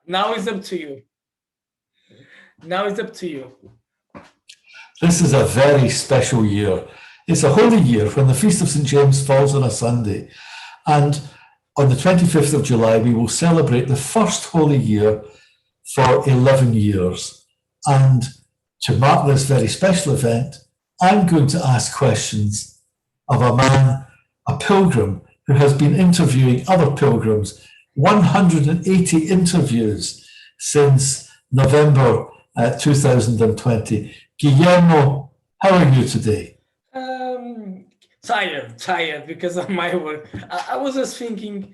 Now it's up to you. Now it's up to you. This is a very special year. It's a holy year when the Feast of St. James falls on a Sunday. And on the 25th of July, we will celebrate the first holy year for 11 years. And to mark this very special event, I'm going to ask questions of a man, a pilgrim, who has been interviewing other pilgrims, 180 interviews since November 2020. Guilherme, how are you today? Tired because of my work. I was just thinking,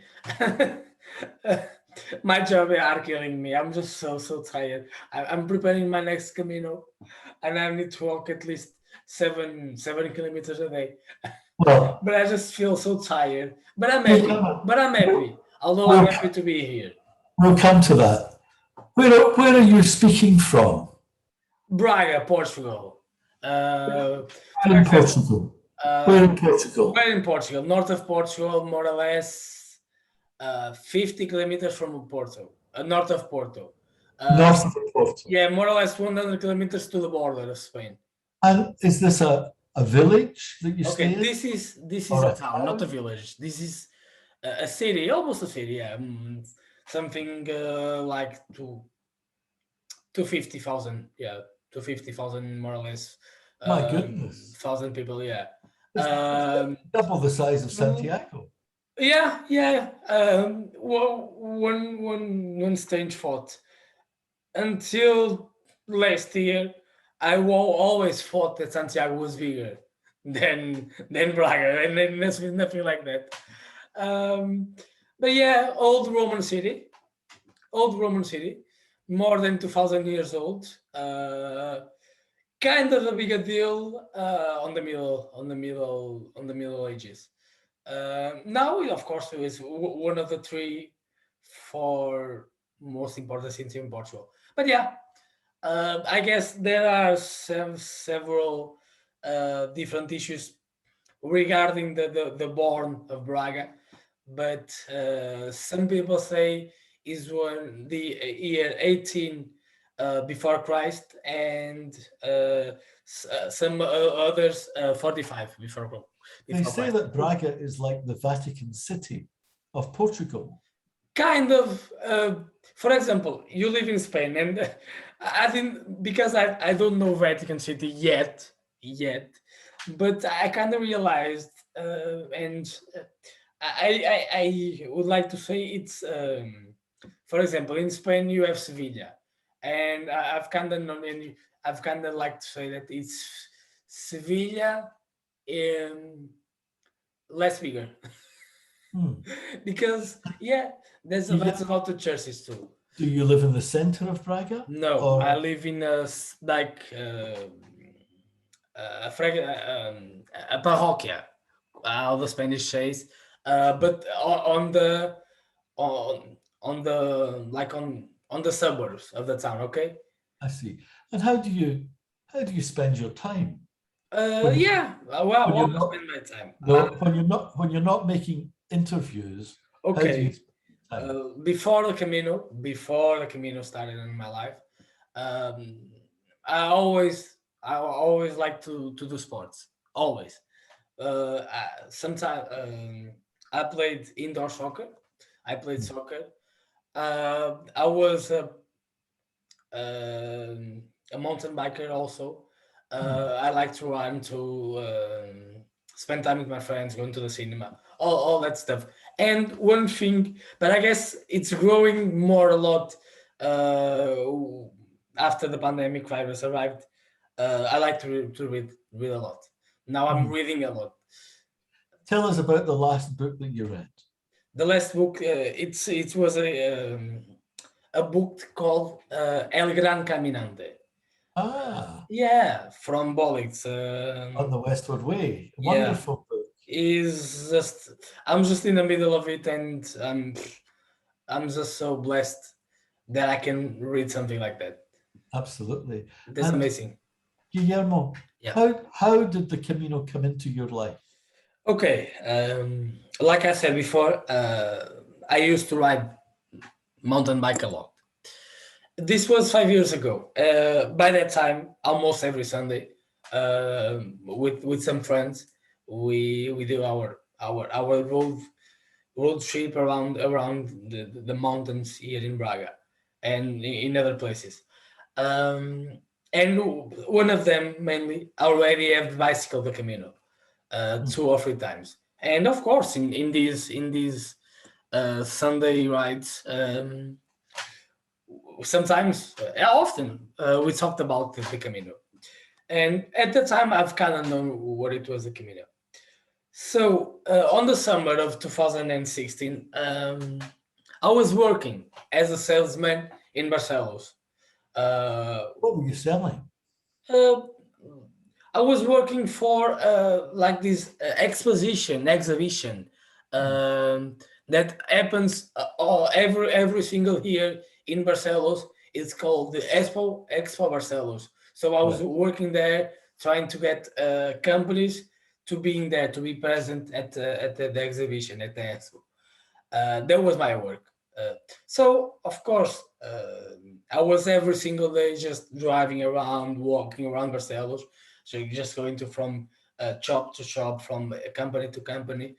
my job are killing me. I'm just so tired. I'm preparing my next Camino, and I need to walk at least seven kilometers a day. Well, but I just feel so tired. But I'm happy. Although I'm happy to be here. We'll come to that. Where are you speaking from? Braga, Portugal. Where in Portugal? Where in Portugal? North of Portugal, more or less 50 kilometers from Porto. North of Porto. North of Porto. Yeah, more or less 100 kilometers to the border of Spain. And is this a village that you stay in? This is a town, not a village. This is a city, almost a city. Yeah, something like 250,000. Yeah, 250,000 more or less. My goodness, 1,000 people. Yeah, double the size of Santiago. Yeah. One strange thought. Until last year, I always thought that Santiago was bigger than Braga, and then there's nothing like that. But yeah, old Roman city, more than 2,000 years old. Kind of a bigger deal on the Middle Ages. Now, of course, it is one of the 4 most important cities in Portugal. But yeah, I guess there are several different issues regarding the born of Braga, but some people say is the year 18 before Christ, and some others 45 before Christ. They say that Braga is like the Vatican City of Portugal. Kind of. For example, you live in Spain, and I think because I don't know Vatican City yet, but I kind of realized, and I would like to say it's. For example, in Spain you have Sevilla, and I've kind of like to say that it's Sevilla, less bigger. Because there's a lot of churches too. Do you live in the center of Braga? No, I live in a parroquia, how the Spanish says, but on the suburbs of the town. Okay. I see. And how do you spend your time? Spend my time. When you're not making interviews. Okay. Before the Camino started in my life, I always like to do sports. Always. Sometimes I played indoor soccer. I played soccer. I was a mountain biker also. I like to run, to spend time with my friends, going to the cinema, all that stuff. And one thing, but I guess it's growing more a lot after the pandemic virus arrived. I like to read a lot. Now I'm reading a lot. Tell us about the last book that you read. The last book, it was a book called El Gran Caminante. Yeah, from Bolix. On the Westward Way. Wonderful book. I'm just in the middle of it, and I'm just so blessed that I can read something like that. Absolutely. That's amazing. Guillermo, how did the Camino come into your life? Okay, like I said before, I used to ride mountain bike a lot. This was 5 years ago. By that time, almost every Sunday, with some friends, we do our road trip around the mountains here in Braga and in other places. Um, and one of them mainly already have bicycle the Camino, Mm. 2 or 3 times. And of course, in these Sunday rides, sometimes, often, we talked about the Camino. And at the time, I've kind of known what it was, the Camino. So on the summer of 2016, I was working as a salesman in Barcelos. Uh, What were you selling? uh, I was working for like this exhibition Mm. um, that happens every single year in Barcelos. It's called the Expo Barcelos. So I was Right. working there, trying to get companies to being there, to be present at the exhibition, at the expo. That was my work. So of course, I was every single day just driving around, walking around Barcelos. So you're just going to from shop to shop, from company to company,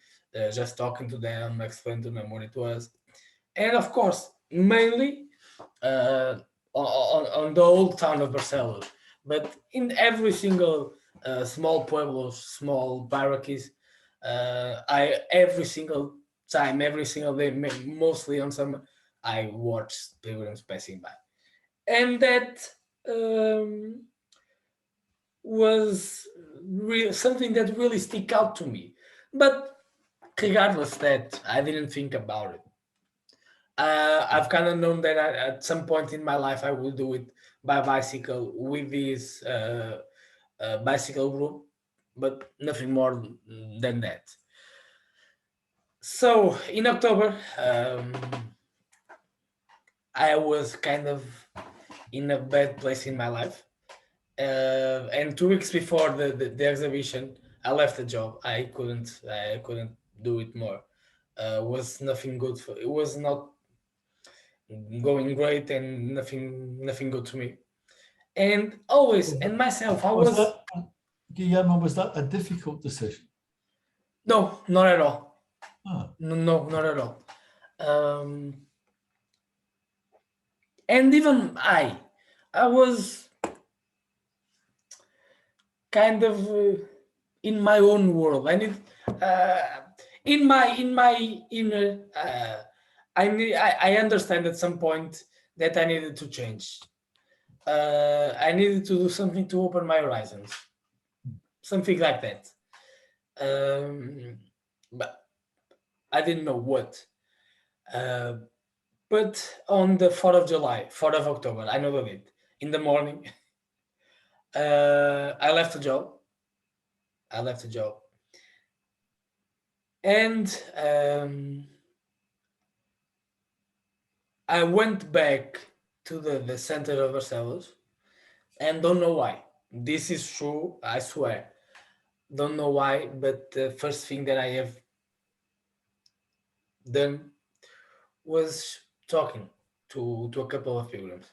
just talking to them, explaining to them what it was, and of course, mainly on the old town of Barcelos, but in every single small pueblos, small barracks, I every single time, every single day, mostly on summer, I watch pilgrims passing by, and that um, was something that really stick out to me. But regardless that, I didn't think about it. I've kind of known that at some point in my life I will do it by bicycle with this bicycle group, but nothing more than that. So in October, I was kind of in a bad place in my life. And 2 weeks before the exhibition, I left the job. I couldn't do it more. Was nothing good for it. Was not going great and nothing good to me. And always, Was and that, myself, I was was that, Guillermo, was that a difficult decision? no, not at all. Ah, No, no, not at all. Um, and even I was kind of in my own world. I need uh, in my inner. I understand at some point that I needed to change. I needed to do something to open my horizons, something like that. But I didn't know what. Uh, but on the 4th of July, 4th of October, I know the date. In the morning, I left the job. I left the job, and I went back to the center of Barcelos, and don't know why. This is true, I swear. Don't know why, but the first thing that I have done was talking to a couple of pilgrims.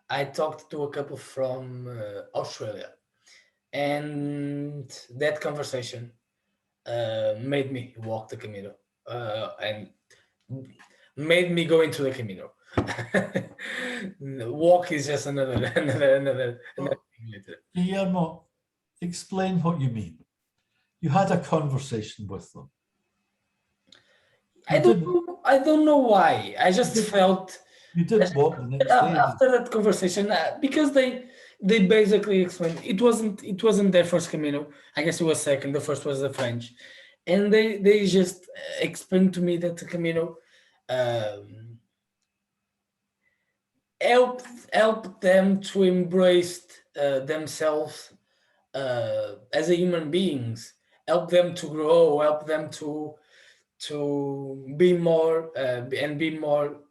I talked to a couple from Australia, and that conversation made me walk the Camino, and made me go into the Camino. Walk is just another another well, thing later. Guillermo, explain what you mean. You had a conversation with them. I You don't didn't. know. I don't know why. I You just didn't. felt You didn't walk the next day. after that conversation, because they basically explained it wasn't their first Camino. I guess it was second. The first was the French, and they just explained to me that the Camino um, helped helped them to embrace themselves as a human beings, help them to grow, help them to be more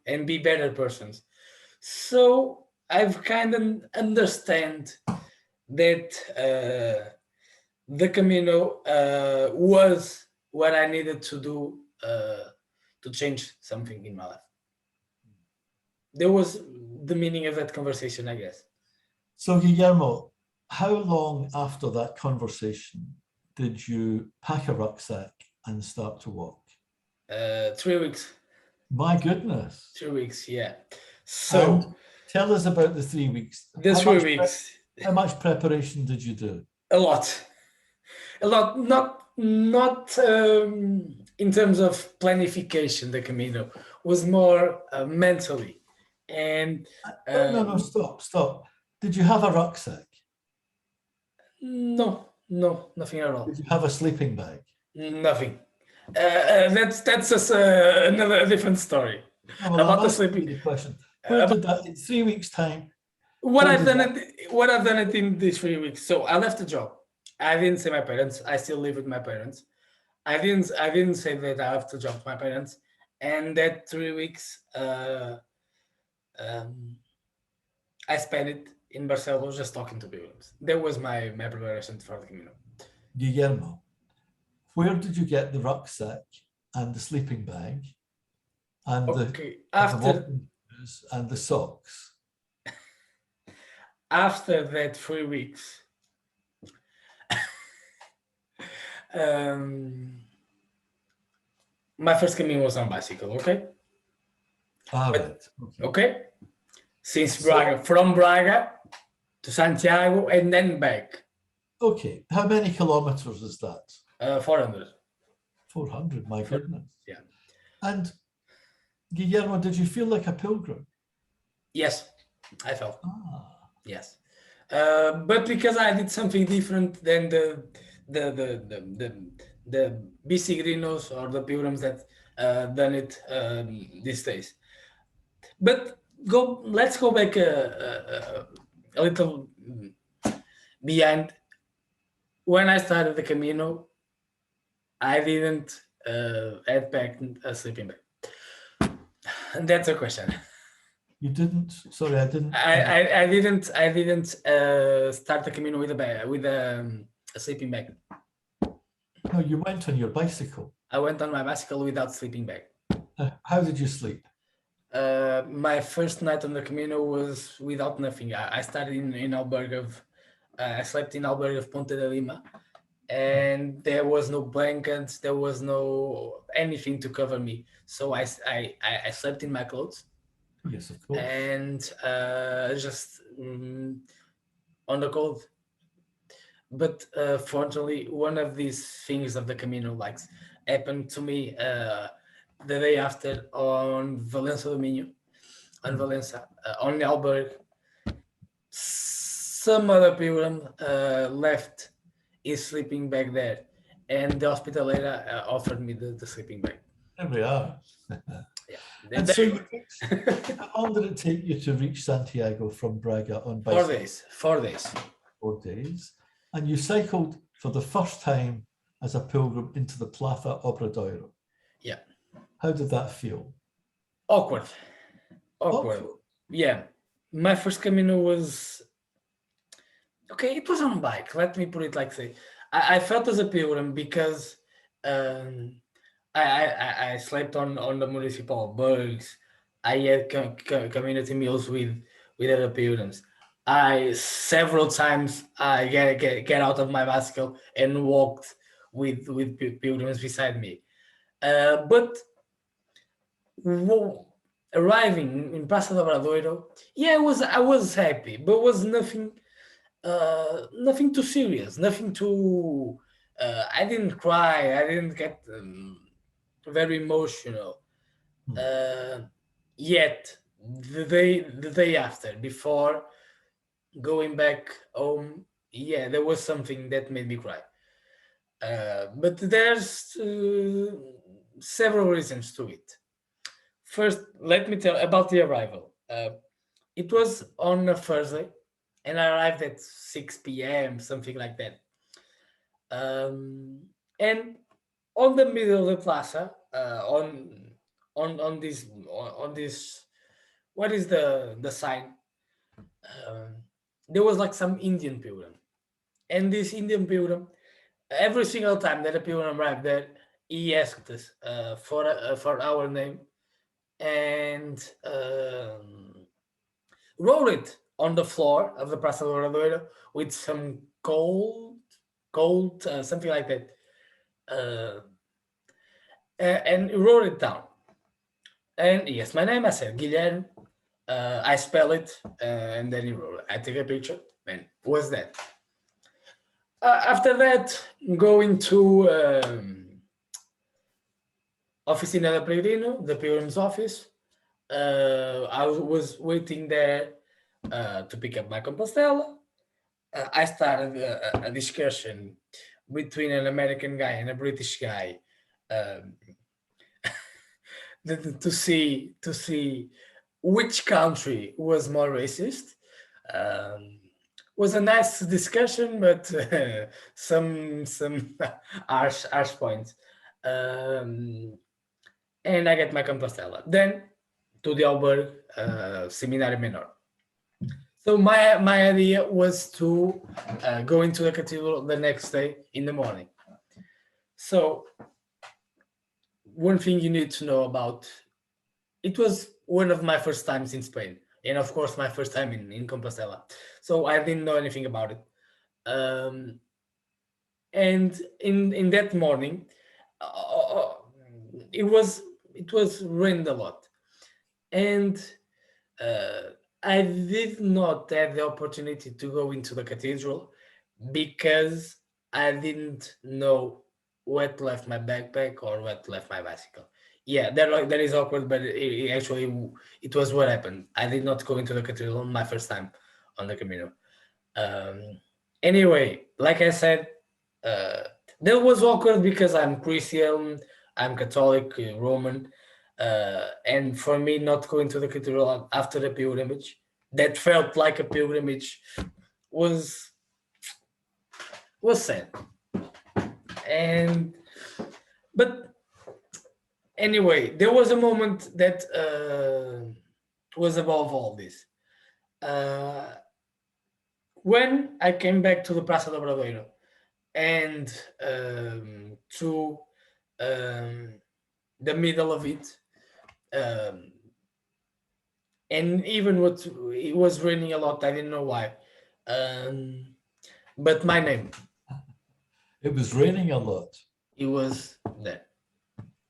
and be better persons. So I've kind of understand that the Camino was what I needed to do to change something in my life. There was the meaning of that conversation, I guess. So, Guillermo, how long after that conversation did you pack a rucksack and start to walk? 3 weeks. My goodness. 3 weeks, yeah. So And tell us about the 3 weeks. the 3 weeks, How much preparation did you do? a lot. Not in terms of planification. The Camino was more mentally, and No, stop. Did you have a rucksack? no, nothing at all. Did you have a sleeping bag? Nothing. That's just another different story about the sleeping. The question. Where did that in 3 weeks' time? What I've done it in these 3 weeks. So I left the job. I didn't say my parents. I still live with my parents. I didn't say that I left the job to my parents. And that 3 weeks, I spent it in Barcelona just talking to people. That was my preparation for the Camino. Guillermo, where did you get the rucksack and the sleeping bag and and the socks? After that 3 weeks, my first Camino was on bicycle. Okay. Okay. Since from Braga to Santiago and then back. Okay. How many kilometers is that? 400. 400, my goodness. Yeah. And Guillermo, did you feel like a pilgrim? Yes, I felt. Yes. But because I did something different than the Bicigrinos or the pilgrims that done it these days. But let's go back a little behind. When I started the Camino, I didn't add back a sleeping bag. And that's a question. You didn't? Sorry, I didn't. I didn't start the Camino with a sleeping bag. No, you went on your bicycle. I went on my bicycle without sleeping bag. How did you sleep? My first night on the Camino was without nothing. I started in Albergue of. I slept in Albergue of Ponta de Lima, and there was no blankets. There was no anything to cover me. So I slept in my clothes. Yes, of course. And just on the cold. But fortunately, one of these things of the Camino happened to me the day after on Valença do Minho, on Valença, on Albergue. Some other pilgrim left his sleeping bag there, and the hospitalaria offered me the sleeping bag. There we are. Yeah. And so, how long did it take you to reach Santiago from Braga on bicycle? 4 days. 4 days. 4 days. And you cycled for the first time as a pilgrim into the Plaza Obradoiro. Yeah. How did that feel? Awkward. Yeah. My first Camino was... Okay, it was on a bike. Let me put it like this. I felt as a pilgrim because I slept on the municipal bergs. I had community meals with other pilgrims. Several times I get out of my bicycle and walked with pilgrims beside me. But arriving in Praça do Obradoiro, yeah, I was happy, but was nothing too serious, nothing too. I didn't cry. I didn't get very emotional. Yet the day after, before going back home, yeah, there was something that made me cry. But there's several reasons to it. First, let me tell about the arrival. It was on a Thursday, and I arrived at 6 p.m., something like that. And on the middle of the plaza, on this, what is the sign? There was like some Indian pilgrim, and this Indian pilgrim, every single time that a pilgrim arrived there, he asked us for our name, and wrote it on the floor of the Praça do Ribeiro with some gold, something like that, and wrote it down. And yes, my name, I said Guilherme. I spell it, and then he wrote it. I take a picture, and was that. After that, going to Oficina da Peregrino, the pilgrim's office. I was waiting there to pick up my Compostela. I started a discussion between an American guy and a British guy to see which country was more racist. Was a nice discussion, but some harsh points. And I get my Compostela. Then to the Alberg Seminário Menor. So my idea was to go into the cathedral the next day in the morning. So one thing you need to know about, it was one of my first times in Spain, and of course my first time in Compostela. So I didn't know anything about it. And in that morning, it was rained a lot, and I did not have the opportunity to go into the cathedral because I didn't know where to left my backpack or where to left my bicycle. Yeah, that is awkward, but actually it was what happened. I did not go into the cathedral my first time on the Camino. Anyway, like I said, that was awkward because I'm Christian, I'm Catholic, Roman, and for me not going to the cathedral after the pilgrimage, that felt like a pilgrimage, was sad. But anyway, there was a moment that was above all this. When I came back to the Praça do Ribeiro and to the middle of it, and even what it was raining a lot, I didn't know why, but my name, It was raining a lot. it was there,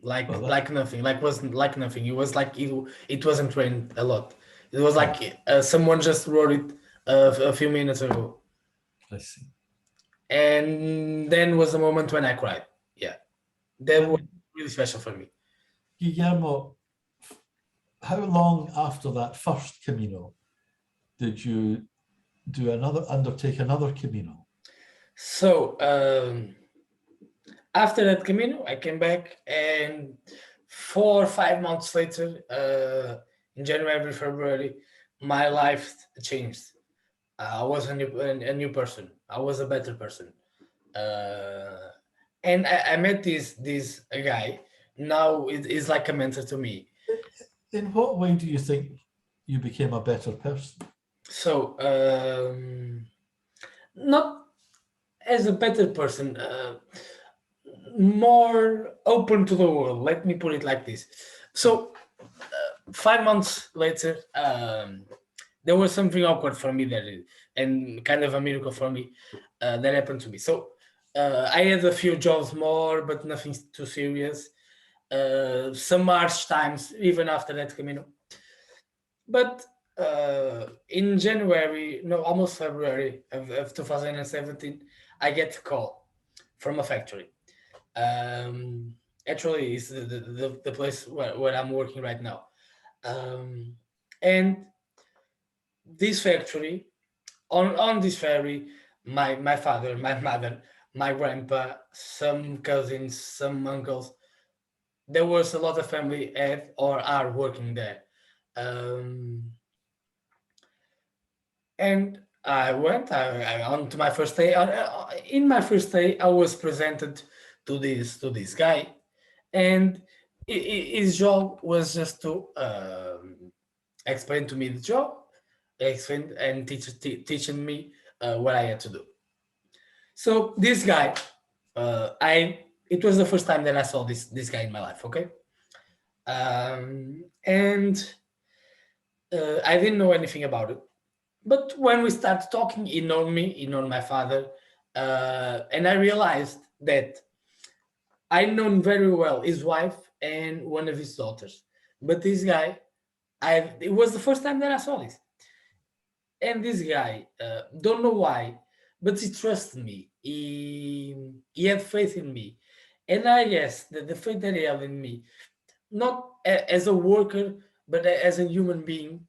like Well, that- like nothing, wasn't like nothing. It was like it wasn't raining a lot. It was like someone just wrote it a few minutes ago. I see. And then was the moment when I cried. Yeah, that was really special for me. Guillermo, how long after that first Camino did you undertake another Camino? So after that Camino, I came back, and 4 or 5 months later, in January, February, my life changed. I was a new person. I was a better person, and I met this guy. Now it is like a mentor to me. In what way do you think you became a better person? So not as a better person, more open to the world. Let me put it like this. So 5 months later, there was something awkward for me and kind of a miracle for me that happened to me. So I had a few jobs more, but nothing too serious. Some harsh times even after that Camino. But in January, no, almost February of 2017, I get a call from a factory. Actually, it's the place where I'm working right now. And this factory, on this ferry, my father, my mother, my grandpa, some cousins, some uncles, there was a lot of family at or are working there. And I went on to my first day. In my first day, I was presented to this guy, and his job was just to explain to me the job, explain and teaching me what I had to do. So this guy, it was the first time that I saw this guy in my life. Okay, and I didn't know anything about it. But when we started talking, he known me, he known my father, and I realized that I known very well his wife and one of his daughters. But this guy, it was the first time that I saw this. And this guy, don't know why, but he trusted me. He had faith in me, and I guess that the faith that he had in me, not as a worker, but as a human being,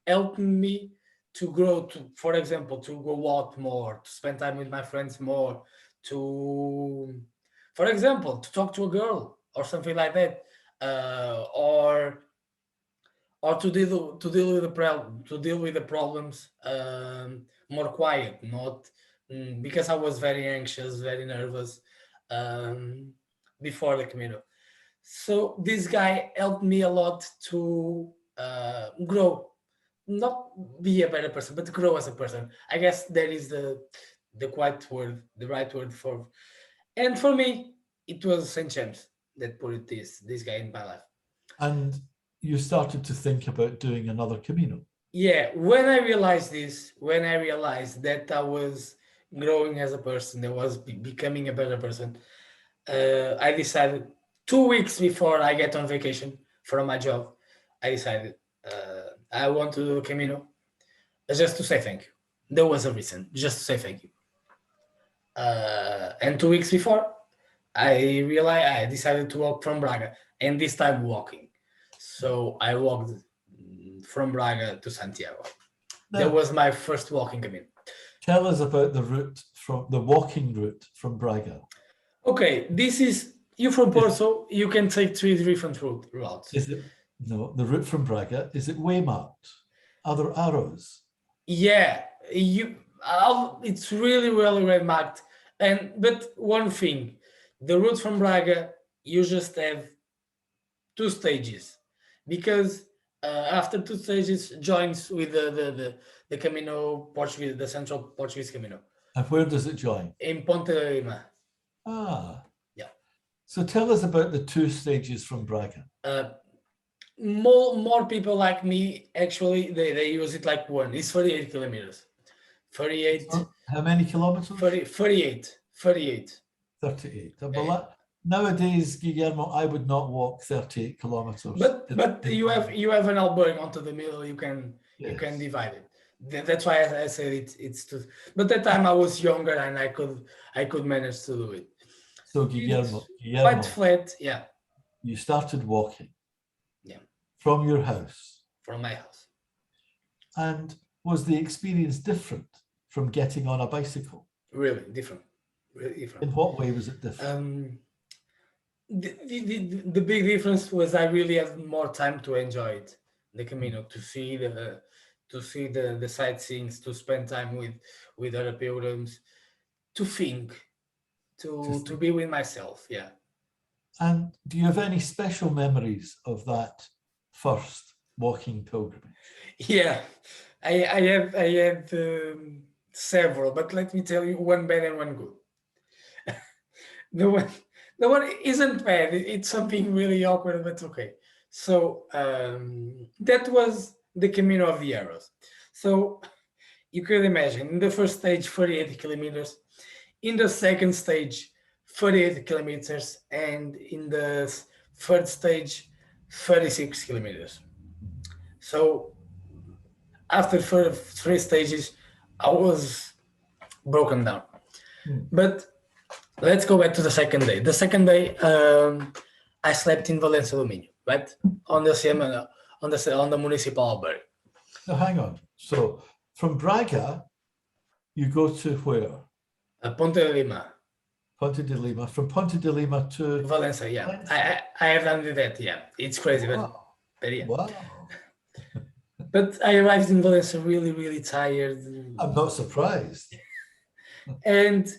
helping me to grow. To, for example, to go out more, to spend time with my friends more, to, for example, to talk to a girl or something like that, or to deal with the problems more quiet, not because I was very anxious, very nervous um, before the Camino. So this guy helped me a lot to grow, not be a better person, but to grow as a person. I guess that is the right word for. And for me, it was Saint James that put this guy in my life. And you started to think about doing another Camino. Yeah, when I realized this, when I realized that I was growing as a person, I was becoming a better person, I decided 2 weeks before I get on vacation from my job, I decided I want to do a Camino just to say thank you. There was a reason, just to say thank you. And 2 weeks before, I decided to walk from Braga, and this time walking. So I walked from Braga to Santiago. That Now, was my first walking Camino. tell us about the walking route from Braga. Okay, this is you from Porto. You can take 3 different routes. Is it no the route from Braga? Is it waymarked? Are there arrows? Yeah, it's really well marked. But one thing, the route from Braga, you just have 2 stages, because after 2 stages joins with the Camino Portuguese, the Central Portuguese Camino And where does it join? in Ponte de Lima. Ah, Yeah. so tell us about the 2 stages from Braga. More people like me, actually, they use it like one. It's 38 kilometers. 38, How many kilometers? 38. 38. Yeah. Nowadays, Guilherme, I would not walk 38 kilometers. But you have an Alberg onto the middle. You can divide it. That's why I said it's too. But that time I was younger and I could manage to do it. So It's Guilherme, quite flat. Yeah. you started walking. Yeah. From your house. From my house. And was the experience different from getting on a bicycle? Really different. Really different. In what way was it different? The big difference was I really had more time to enjoy it, the Camino, to see the sightseeings, to spend time with other pilgrims, to think, to be with myself. Yeah. And do you have any special memories of that first walking pilgrimage? Yeah, I had several, but let me tell you one bad and one good. The one isn't bad. It's something really awkward, but okay. So that was the Camino of the Arrows. So you could imagine in the first stage 48 kilometers, in the second stage 38 kilometers, and in the third stage 36 kilometers. So after 3 stages, I was broken down. But let's go back to the second day. The second day, I slept in Valencia Alumínio, right on the municipal albergue. Now, hang on. So from Braga, you go to where? Ponte de Lima. Ponte de Lima. From Ponte de Lima to Valencia. Yeah, Valencia. I have done that. Yeah, it's crazy, wow. but yeah. Wow. But I arrived in Valencia really, really tired. I'm not surprised. And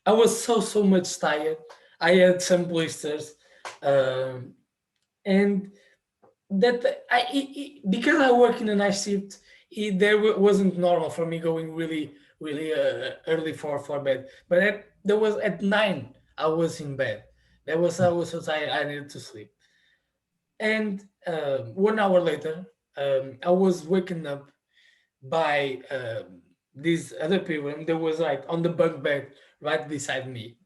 I was so much tired. I had some blisters, and that because I work in a night shift, wasn't normal for me going really early for bed. But there was at 9 I was in bed. I was so tired I needed to sleep. And 1 hour later, I was waken up by these other people, and they was like on the bunk bed right beside me,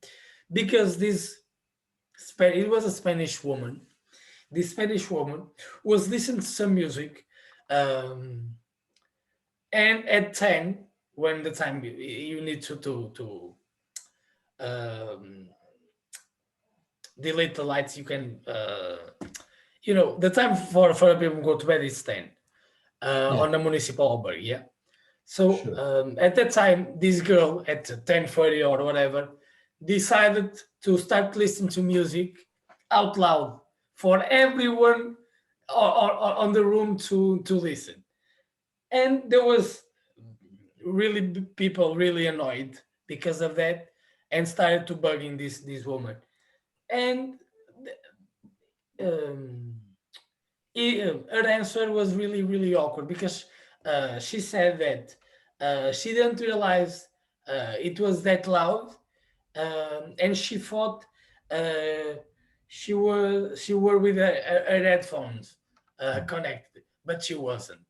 because it was a Spanish woman. This Spanish woman was listening to some music, um, and at 10, when the time you need to um, delete the lights, you can the time for people to go to bed is 10 Yeah, on the municipal albergue, yeah. So sure. at that time, this girl at 10:30 or whatever decided to start listening to music out loud for everyone or on the room to listen. And there was really people really annoyed because of that, and started to bugging this woman. And um, her answer was really really awkward, because she said that she didn't realize it was that loud, and she thought uh, she were with her headphones connected, but she wasn't.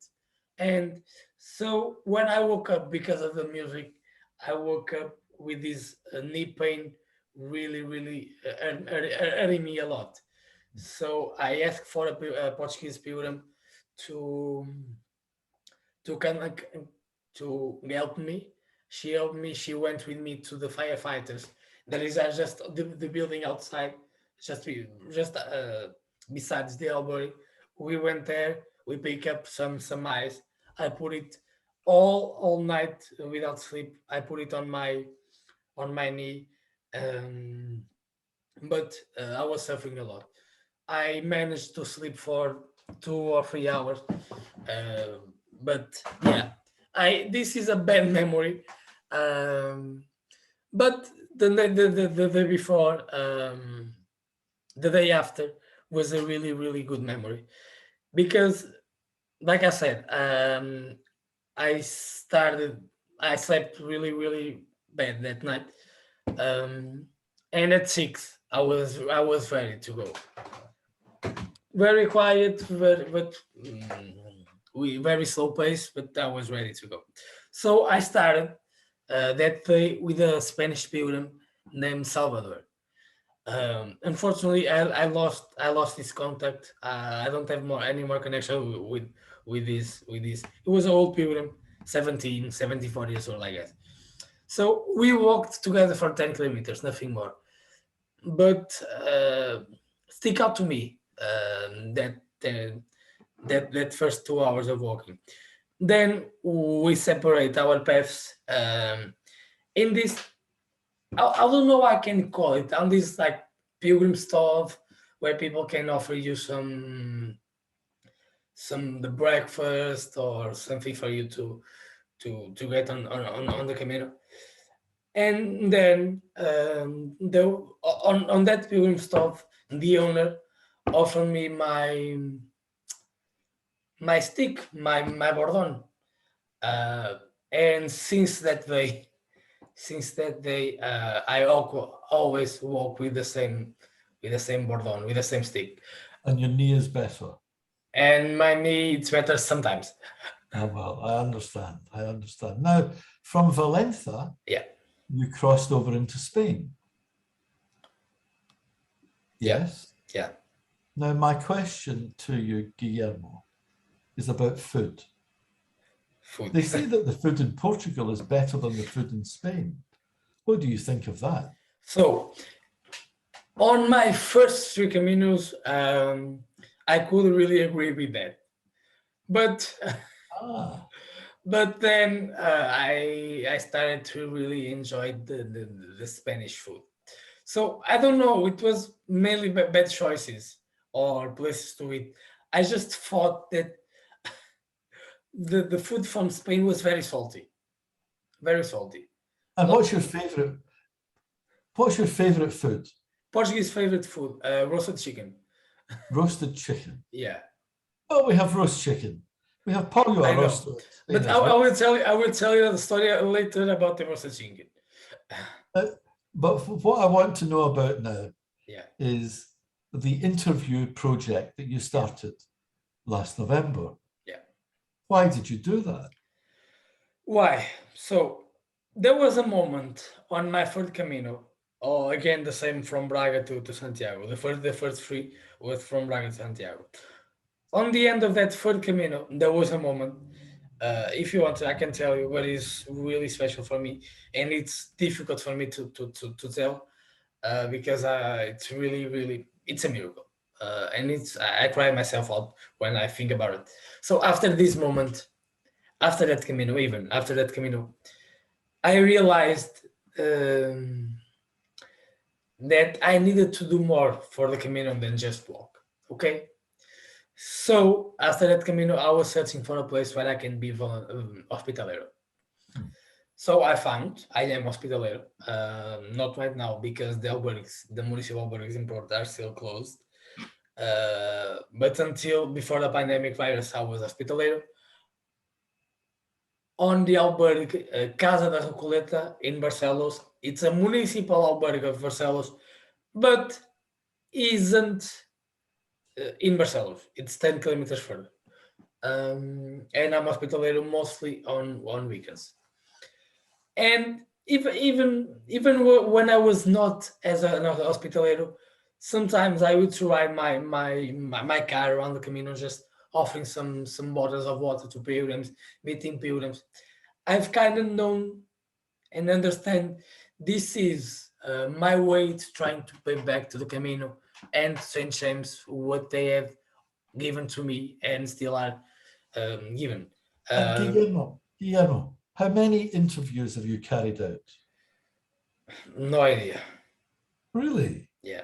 And so when I woke up because of the music, I woke up with this knee pain, really really hurting me a lot. So I asked for a Portuguese pilgrim to come to help me. She helped me. She went with me to the firefighters. There is just the building outside, just just besides the elbow. We went there. We pick up some ice. I put it all night without sleep. I put it on my knee, um, but I was suffering a lot. I managed to sleep for 2 or 3 hours, uh, but yeah, I this is a bad memory. Um, but the day before, the day after was a really really good memory, because, like I said, I started I slept really really bad that night, um, and at 6 I was ready to go. Very quiet, but we very slow pace, but I was ready to go. So I started that day with a Spanish pilgrim named Salvador. Unfortunately, I lost his contact. I don't have any more connection with this. It was an old pilgrim, 74 years old, I guess. So we walked together for 10 kilometers, nothing more. But stick out to me that first 2 hours of walking. Then we separate our paths in this. I don't know what I can call it, on this like pilgrim stuff, where people can offer you some the breakfast or something for you to get on the Camino. And then on that pilgrim stuff, the owner offered me my stick, my bordon. Uh, and since that day, I always walk with the same bordon, with the same stick. And your knee is better. And my knee, it's better sometimes. Oh, well, I understand. I understand. Now, from Valencia, Yeah, you crossed over into Spain. yeah, Yes. yeah. Now, my question to you, Guillermo, is about food. Food. They say that the food in Portugal is better than the food in Spain. What do you think of that? So on my first three Caminos, I could really agree with that. But Ah, but then I started to really enjoy the Spanish food. So I don't know. It was mainly bad choices or places to eat. I just thought that the food from Spain was very salty, very salty. and what's your favorite? What's your favorite food? Portuguese favorite food, roasted chicken. Roasted chicken. Yeah, Oh, we have roast chicken. We have pollo I know. roasted in But as well. I will tell you the story later about the roasted chicken. But what I want to know about now Yeah, is the interview project that you started last November. yeah. Why did you do that? Why? So there was a moment on my first Camino. Oh, again, the same from Braga to Santiago. The first three was from Braga to Santiago. On the end of that third Camino, there was a moment. If you want, I can tell you what is really special for me, and it's difficult for me to tell because it's really it's a miracle, and I cry myself out when I think about it. So after this moment, after that Camino, even after that Camino, I realized that I needed to do more for the Camino than just walk. Okay, so after that Camino, I was searching for a place where I can be hospitalero. So I found I am hospitalero. Not right now because the municipal albergues in Porto are still closed. But until before the pandemic virus, I was hospitalero on the albergue Casa da Recoleta in Barcelos. It's a municipal albergue of Barcelos, but isn't in Barcelos. It's 10 kilometers further. And I'm hospitalero mostly on weekends. And even when I was not as an hospitalero, sometimes I would try my car around the Camino, just offering some bottles of water to pilgrims, meeting pilgrims. I've kind of known and understand this is my way to trying to pay back to the Camino and Saint James what they have given to me and still are given. And Guillermo, how many interviews have you carried out? No idea. Really? Yeah,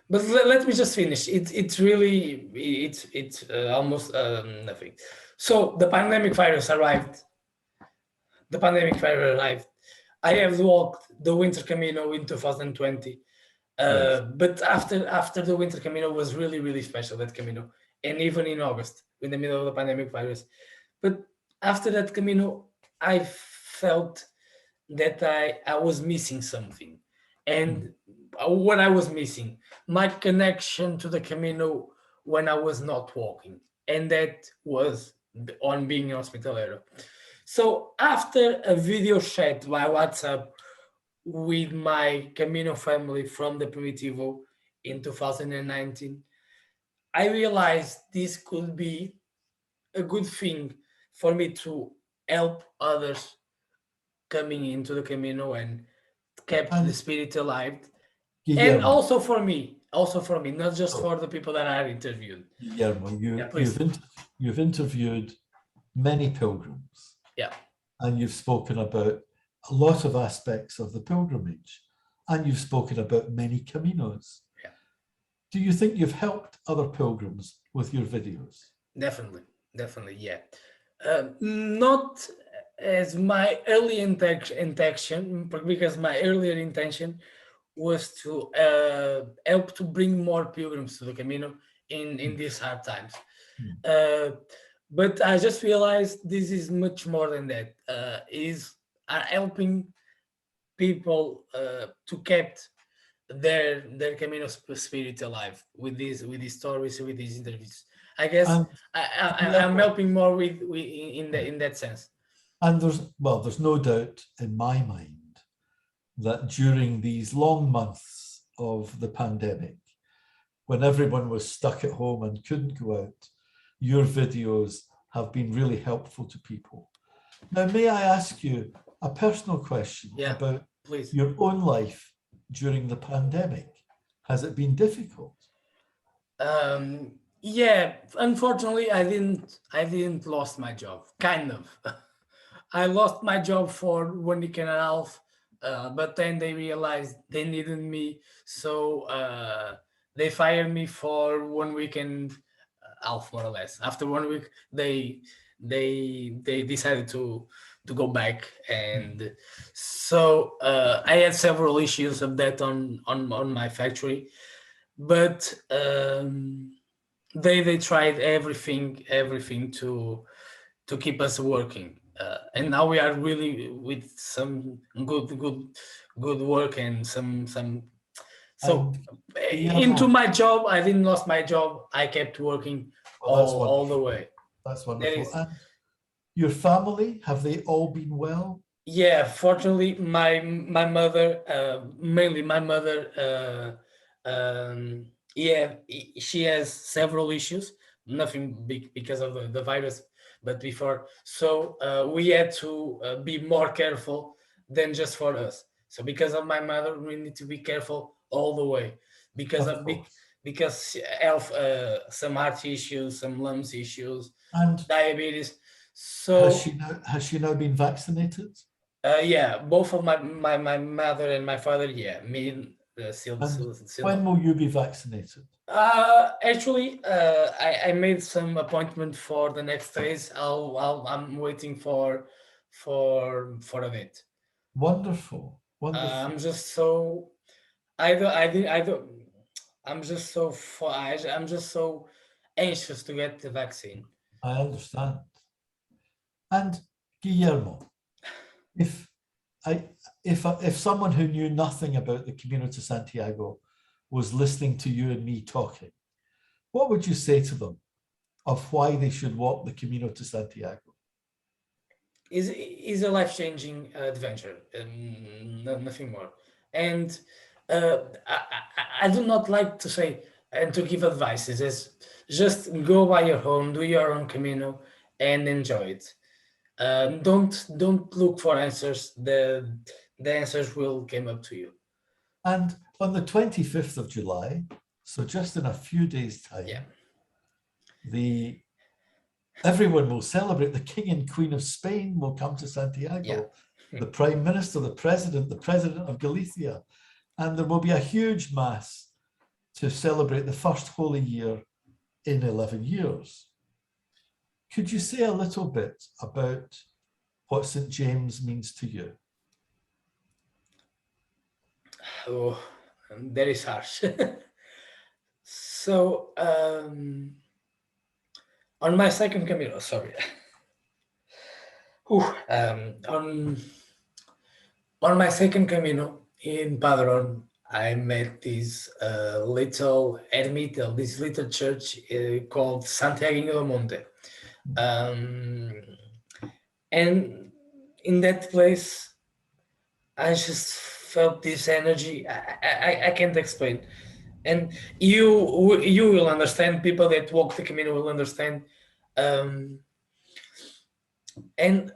but let me just finish. It's really it's almost nothing. So the pandemic virus arrived. The pandemic virus arrived. I have walked the Winter Camino in 2020. Yes. But after the Winter Camino was really special, that Camino, and even in August, in the middle of the pandemic virus. But after that Camino, I felt that I was missing something, and what I was missing, my connection to the Camino when I was not walking, and that was on being hospitalero. So after a video chat by WhatsApp with my Camino family from the Primitivo in 2019, I realized this could be a good thing for me to help others coming into the Camino and kept the And spirit alive. And Guillermo, also for me, not just so for the people that I interviewed. Guillermo, Yeah, please. you've interviewed many pilgrims, Yeah. and you've spoken about a lot of aspects of the pilgrimage, and you've spoken about many caminos. Yeah. Do you think you've helped other pilgrims with your videos? Definitely, yeah. Not as my early intention, because my earlier intention was to help to bring more pilgrims to the Camino in these hard times. Uh, but I just realized this is much more than that. Is are helping people to keep their Camino spirit alive with these stories, with these interviews. I guess And I'm Guillermo, helping more with in that sense. and there's no doubt in my mind that during these long months of the pandemic, when everyone was stuck at home and couldn't go out, your videos have been really helpful to people. Now, may I ask you a personal question about Please. your own life during the pandemic? Has it been difficult? Yeah, unfortunately, I didn't lost my job. Kind of. I lost my job for 1 week and a half, but then they realized they needed me, so they fired me for 1 week and a half, more or less. After 1 week, they decided to go back, and so I had several issues of that on my factory, but they tried everything to keep us working, and now we are really with some good work and some. So into Guillermo, my job, I didn't lost my job. I kept working well, that's all the wonderful. way. That's That wonderful. is, Your family, have they all been well? Yeah, fortunately, my mother, mainly my mother, yeah, she has several issues. Nothing big because of the virus, but before, so we had to be more careful than just for us. So because of my mother, we need to be careful all the way because Of of big course. because health, some heart issues, some lungs issues, And diabetes. has So has she now been vaccinated? yeah, both of my mother and my father. Yeah, me And still when not. will you be vaccinated? Actually, I made some appointment for the next days. I'm waiting for a date. Wonderful, I'm wonderful. just so I don't I'm just so I'm just so anxious to get the vaccine. I understand. And Guillermo, if I if someone who knew nothing about the Camino to Santiago was listening to you and me talking, what would you say to them of why they should walk the Camino to Santiago? Is a life-changing adventure, nothing more. And I do not like to say and to give advices. Is just go by your own, do your own Camino, and enjoy it. Don't look for answers. The answers will come up to you. And on the 25th of July, so just in a few days' Yeah, time, the everyone will celebrate. The King and Queen of Spain will come to yeah, Santiago, the Prime Minister, the President of Galicia, and there will be a huge mass to celebrate the first Holy Year in 11 years. Could you say a little bit about what St. James means to you? oh, that is harsh. So on my second Camino, sorry. Whew, on my second Camino in Padron, I met this little ermita, this little church called Santiago do Monte. Um, and in that place, I just felt this energy. I can't explain. And you will understand. People that walk the Camino will understand. Um, and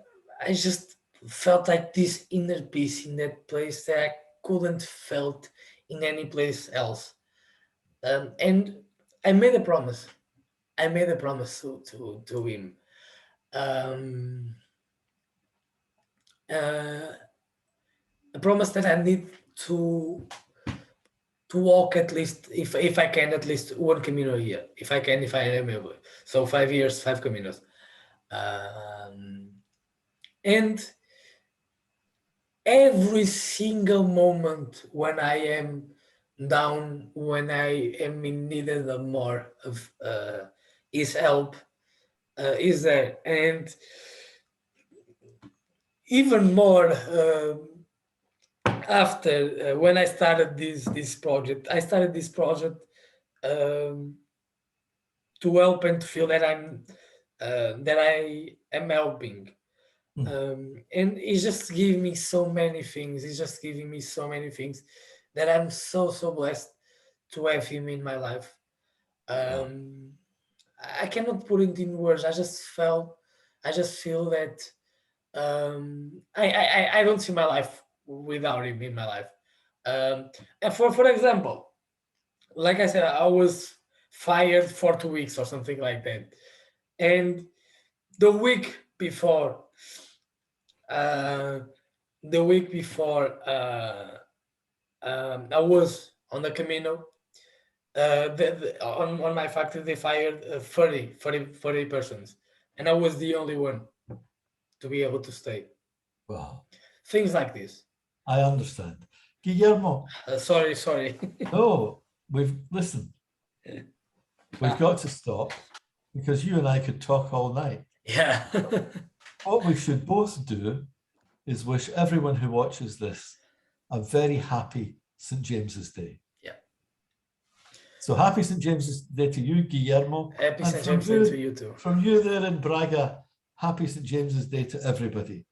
I just felt like this inner peace in that place that I couldn't felt in any place else. And I made a promise. I made a promise to him. Um, uh, a promise that I need to to walk at least if I can at least one Camino a year. If I can, if I am able. So 5 years, 5 Caminos. Um, and every single moment when I am down, when I am in needed of more of his help, is there. And even more after when I started this project, I started this project um, to help and to feel that I am helping. And he's just giving me so many things. He's just giving me so many things that I'm so blessed to have him in my life. Wow. Um, I cannot put it in words. I just feel that I don't see my life without him in my life. And for example, like I said, I was fired for 2 weeks or something like that, and the week before, uh, the week before I was on the Camino. On my factory, they fired 40 persons, and I was the only one to be able to stay. Wow. Things like this. I understand. Guillermo, Sorry. no, listen, we've got to stop because you and I could talk all night. Yeah. What we should both do is wish everyone who watches this a very happy St. James's Day. Yeah. So happy St. James's Day to you, Guillermo. Happy And St. James Day to you too. from you there in Braga, Happy St. James's Day to everybody.